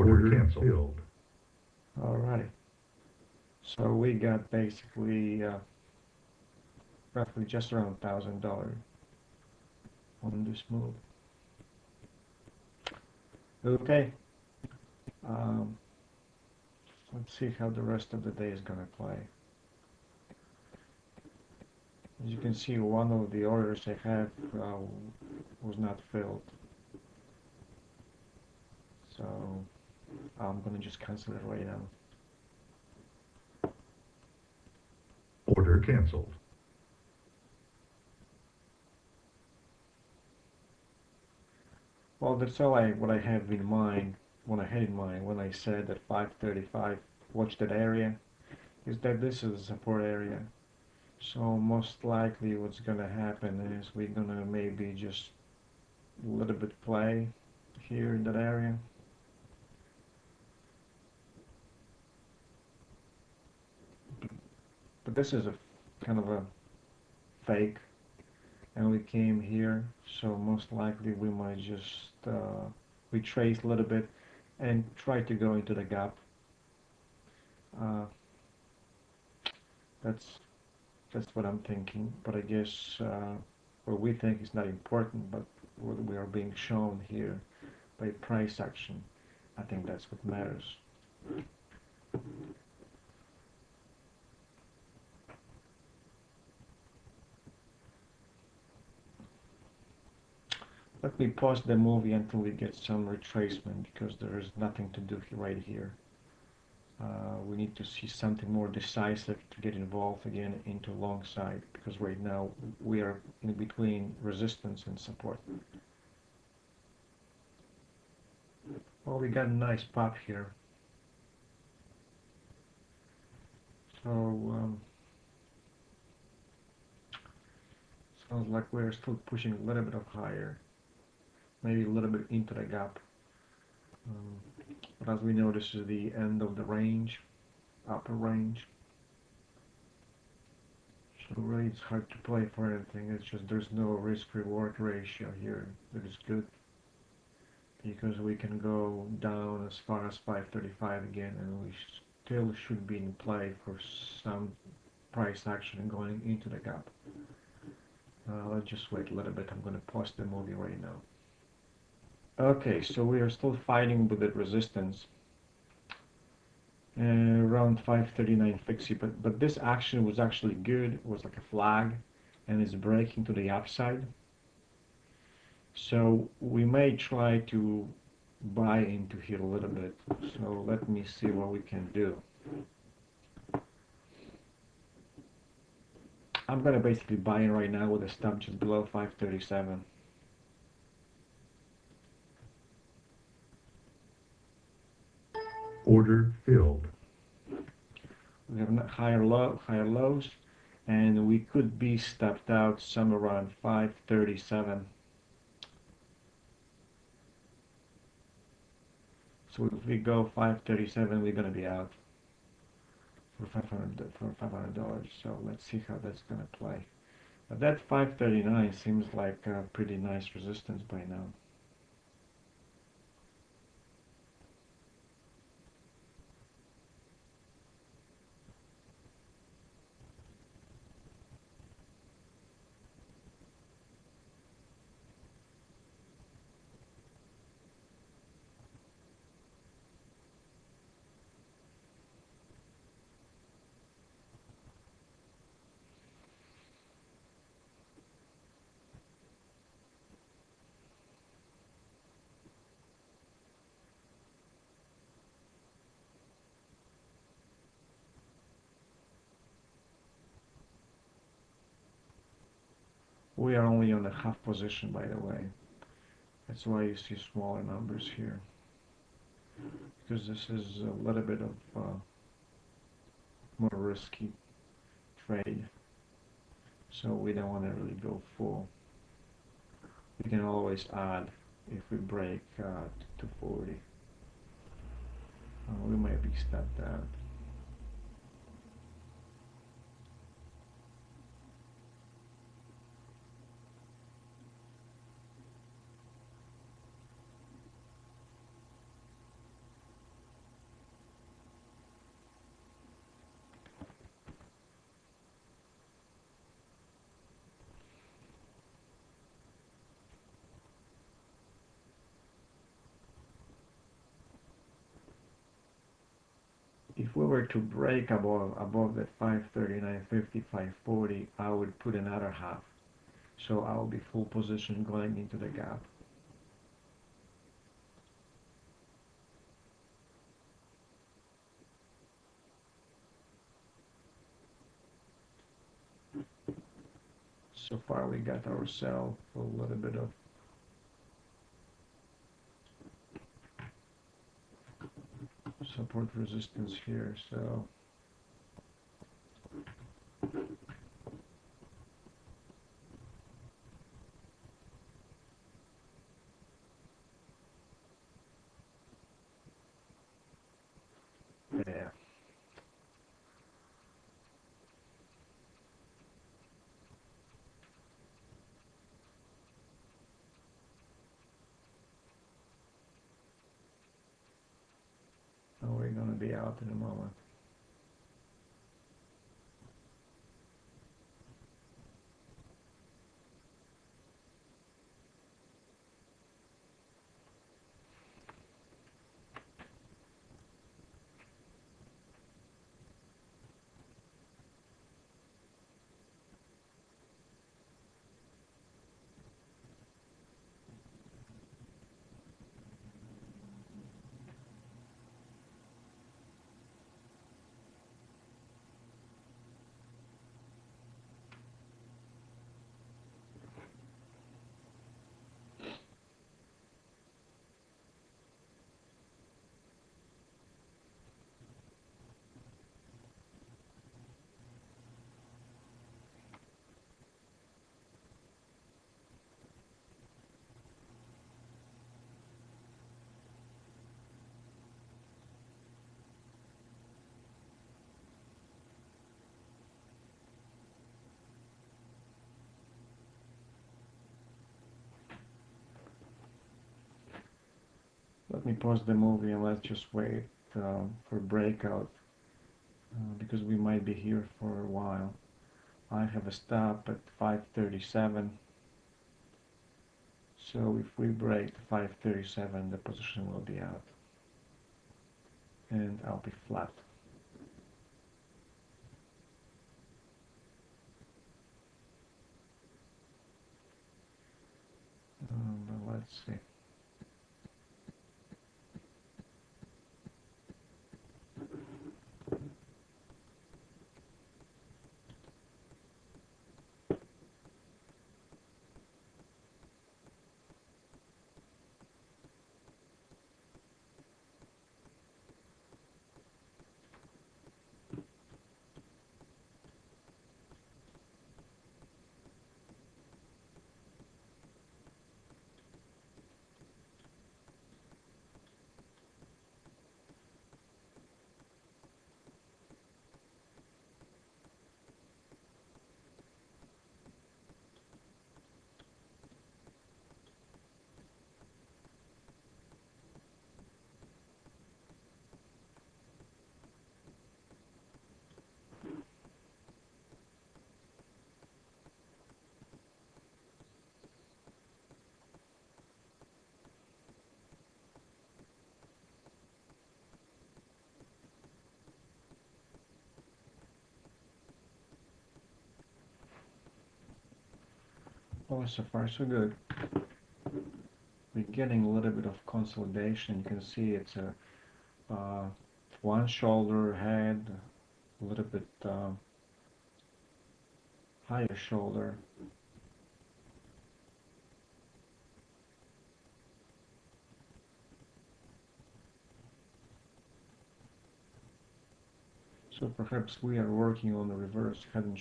Order canceled. Alrighty. So we got basically roughly just around $1,000 on this move. Okay. Um, let's see how the rest of the day is gonna play. As you can see, one of the orders I have was not filled. So I'm gonna just cancel it right now. Order canceled. Well, that's all what I have in mind, what I had in mind when I said at 5:35, watch that area, is that this is a support area. So most likely what's gonna happen is we're gonna maybe just a little bit play here in that area. But this is a kind of a fake, and we came here, so most likely we might just retrace a little bit and try to go into the gap. Uh, that's that's what I'm thinking. But I guess what we think is not important, but what we are being shown here by price action, I think that's what matters. Let me pause the movie until we get some retracement because there is nothing to do right here. We need to see something more decisive to get involved again into long side because right now we are in between resistance and support. Well, we got a nice pop here. So sounds like we're still pushing a little bit of higher, maybe a little bit into the gap. Um, but as we know, this is the end of the range, upper range. So really it's hard to play for anything. It's just there's no risk-reward ratio here that is good because we can go down as far as 535 again and we still should be in play for some price action going into the gap. Let's just wait a little bit. I'm going to pause the movie right now. Okay, so we are still fighting with that resistance around 539 fixie, but this action was actually good. It was like a flag and it's breaking to the upside. So we may try to buy into here a little bit. So let me see what we can do. I'm gonna basically buy in right now with a stop just below 537. Order filled. We have higher lows, and we could be stopped out somewhere around 537. So if we go 537, we're gonna be out for $500. So let's see how that's gonna play. But that 539 seems like a pretty nice resistance by now. We are only on the half position, by the way. That's why you see smaller numbers here, because this is a little bit of more risky trade. So we don't want to really go full. We can always add if we break to 40. We might be stepped out. if we were to break above that 539.50, 540, I would put another half. So I'll be full position going into the gap. So far we got ourselves a little bit of support resistance here, so yeah. So we're gonna be out in a moment. Let me pause the movie and let's just wait for breakout because we might be here for a while. I have a stop at 537. So if we break the 537, the position will be out. And I'll be flat. But let's see. Oh, so far so good. We're getting a little bit of consolidation. You can see it's a one shoulder head, a little bit higher shoulder. So perhaps we are working on the reverse head and